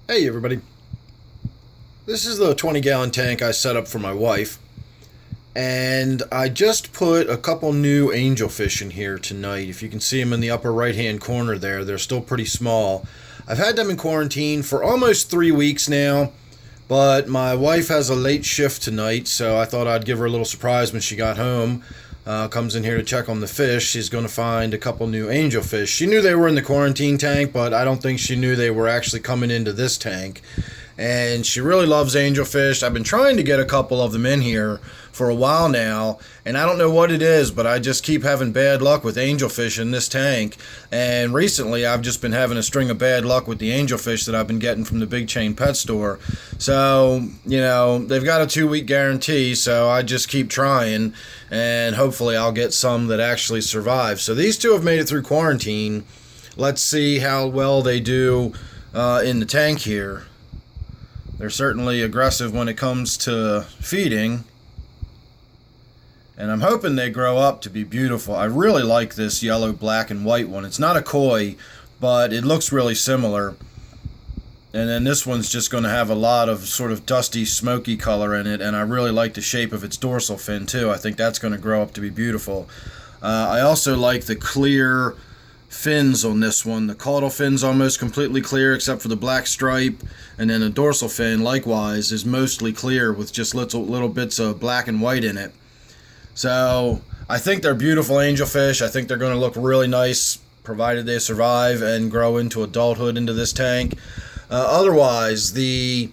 Hey everybody, this is the 20-gallon tank I set up for my wife, and I just put a couple new angelfish in here tonight. If you can see them in the upper right hand corner there, they're still pretty small. I've had them in quarantine for almost 3 weeks now, but my wife has a late shift tonight, so I thought I'd give her a little surprise when she got home. Comes in here to check on the fish. She's going to find a couple new angelfish. She knew they were in the quarantine tank, but I don't think she knew they were actually coming into this tank. And she really loves angelfish. I've been trying to get a couple of them in here for a while now, and I don't know what it is, but I just keep having bad luck with angelfish in this tank. And recently I've just been having a string of bad luck with the angelfish that I've been getting from the big chain pet store. So, they've got a 2-week guarantee, so I just keep trying, and hopefully I'll get some that actually survive. So these two have made it through quarantine. Let's see how well they do in the tank here. They're certainly aggressive when it comes to feeding, and I'm hoping they grow up to be beautiful. I really like this yellow, black, and white one. It's not a koi, but it looks really similar. And then this one's just going to have a lot of sort of dusty, smoky color in it, and I really like the shape of its dorsal fin too. I think that's going to grow up to be beautiful. I also like the clear fins on this one. The caudal fin's almost completely clear except for the black stripe, and then the dorsal fin likewise is mostly clear with just little bits of black and white in it. So I think they're beautiful angelfish. I think they're going to look really nice provided they survive and grow into adulthood into this tank. Otherwise, the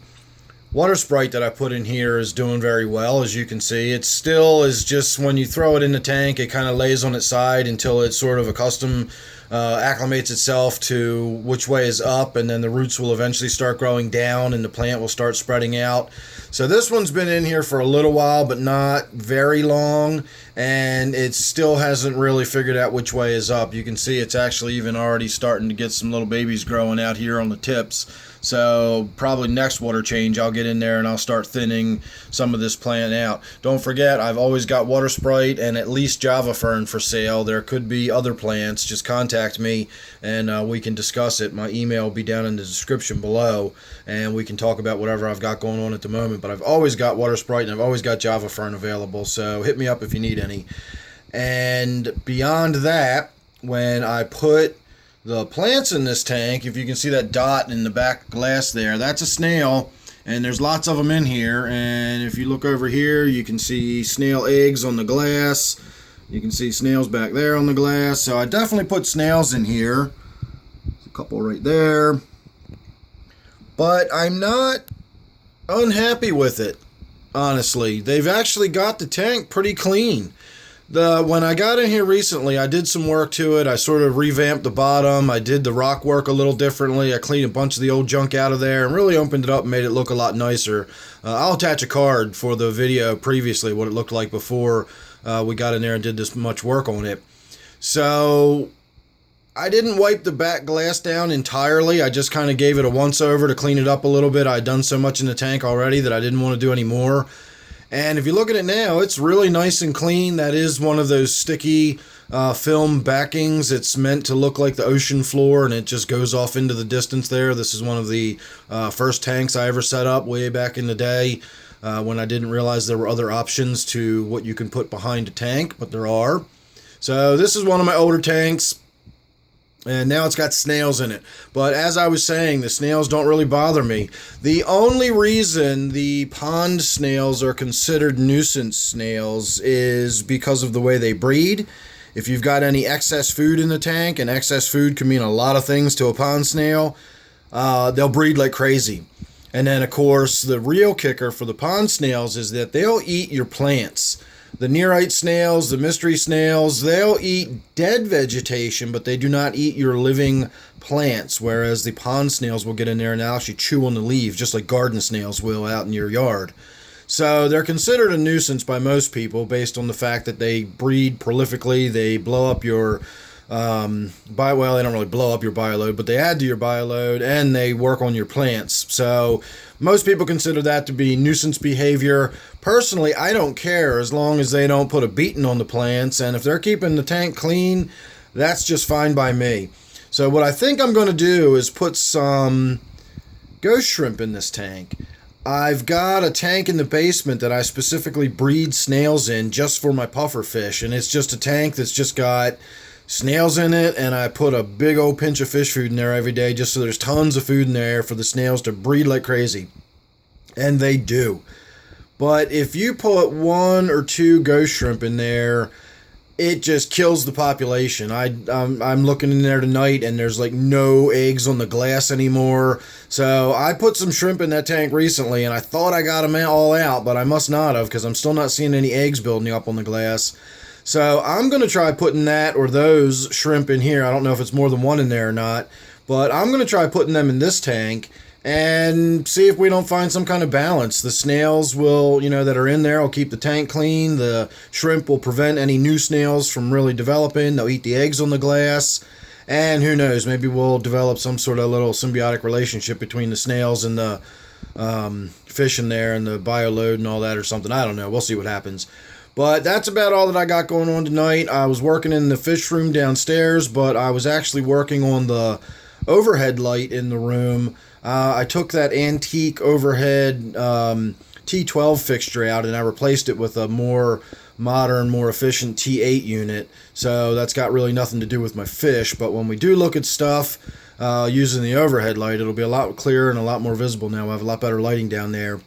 water Sprite that I put in here is doing very well, as you can see. It still is just, when you throw it in the tank, it kind of lays on its side until it's sort of acclimates itself to which way is up, and then the roots will eventually start growing down and the plant will start spreading out. So this one's been in here for a little while, but not very long, and it still hasn't really figured out which way is up. You can see it's actually even already starting to get some little babies growing out here on the tips. So probably next water change I'll get in there and I'll start thinning some of this plant out. Don't forget, I've always got water Sprite and at least Java Fern for sale. There could be other plants. Just contact me and we can discuss it. My email will be down in the description below, and we can talk about whatever I've got going on at the moment. But I've always got water Sprite and I've always got Java Fern available, so hit me up if you need any. And beyond that, when I put the plants in this tank, if you can see that dot in the back glass there, that's a snail, and there's lots of them in here. And if you look over here, you can see snail eggs on the glass. You can see snails back there on the glass. So I definitely put snails in here. There's a couple right there. But I'm not unhappy with it, honestly. They've actually got the tank pretty clean. When I got in here recently, I did some work to it. I sort of revamped the bottom. I did the rock work a little differently. I cleaned a bunch of the old junk out of there and really opened it up and made it look a lot nicer. I'll attach a card for the video previously, what it looked like before we got in there and did this much work on it. So I didn't wipe the back glass down entirely. I just kind of gave it a once over to clean it up a little bit. I'd done so much in the tank already that I didn't want to do any more. And if you look at it now, it's really nice and clean. That is one of those sticky film backings. It's meant to look like the ocean floor, and it just goes off into the distance there. This is one of the first tanks I ever set up way back in the day when I didn't realize there were other options to what you can put behind a tank, but there are. So this is one of my older tanks. And now it's got snails in it. But as I was saying, the snails don't really bother me. The only reason the pond snails are considered nuisance snails is because of the way they breed. If you've got any excess food in the tank, and excess food can mean a lot of things to a pond snail, they'll breed like crazy. And then, of course, the real kicker for the pond snails is that they'll eat your plants. The nearite snails, the mystery snails, they'll eat dead vegetation, but they do not eat your living plants, whereas the pond snails will get in there and actually chew on the leaves, just like garden snails will out in your yard. So they're considered a nuisance by most people based on the fact that they breed prolifically. They blow up your they don't really blow up your bioload, but they add to your bioload, and they work on your plants. So most people consider that to be nuisance behavior. Personally, I don't care as long as they don't put a beating on the plants, and if they're keeping the tank clean, that's just fine by me. So what I think I'm going to do is put some ghost shrimp in this tank. I've got a tank in the basement that I specifically breed snails in just for my puffer fish, and it's just a tank that's just got snails in it, and I put a big old pinch of fish food in there every day just so there's tons of food in there for the snails to breed like crazy. And they do. But if you put 1 or 2 ghost shrimp in there, it just kills the population. I'm looking in there tonight, and there's like no eggs on the glass anymore. So I put some shrimp in that tank recently, and I thought I got them all out, but I must not have, because I'm still not seeing any eggs building up on the glass. So I'm going to try putting that or those shrimp in here. I don't know if it's more than one in there or not, but I'm going to try putting them in this tank and see if we don't find some kind of balance. The snails will, that are in there will keep the tank clean. The shrimp will prevent any new snails from really developing. They'll eat the eggs on the glass. And who knows, maybe we'll develop some sort of little symbiotic relationship between the snails and the fish in there and the bioload and all that or something. I don't know. We'll see what happens. But that's about all that I got going on tonight. I was working in the fish room downstairs, but I was actually working on the overhead light in the room. I took that antique overhead T12 fixture out, and I replaced it with a more modern, more efficient T8 unit. So that's got really nothing to do with my fish. But when we do look at stuff using the overhead light, it'll be a lot clearer and a lot more visible now. I have a lot better lighting down there.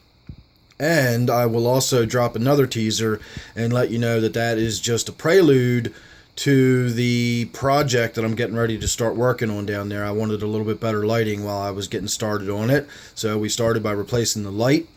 And I will also drop another teaser and let you know that that is just a prelude to the project that I'm getting ready to start working on down there. I wanted a little bit better lighting while I was getting started on it. So we started by replacing the light.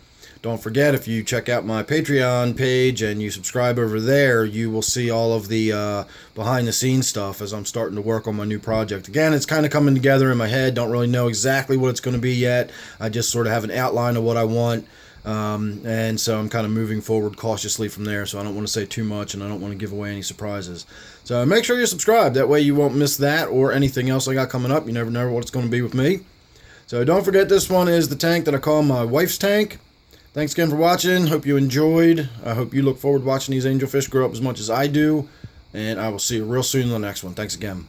Don't forget, if you check out my Patreon page and you subscribe over there, you will see all of the behind the scenes stuff as I'm starting to work on my new project. Again, it's kind of coming together in my head. Don't really know exactly what it's going to be yet. I just sort of have an outline of what I want. And so I'm kind of moving forward cautiously from there, so I don't want to say too much and I don't want to give away any surprises. So make sure you're subscribed, that way you won't miss that or anything else I got coming up. You never know what it's going to be with me. So don't forget, this one is the tank that I call my wife's tank. Thanks again for watching. Hope you enjoyed. I hope you look forward to watching these angelfish grow up as much as I do, and I will see you real soon in the next one. Thanks again.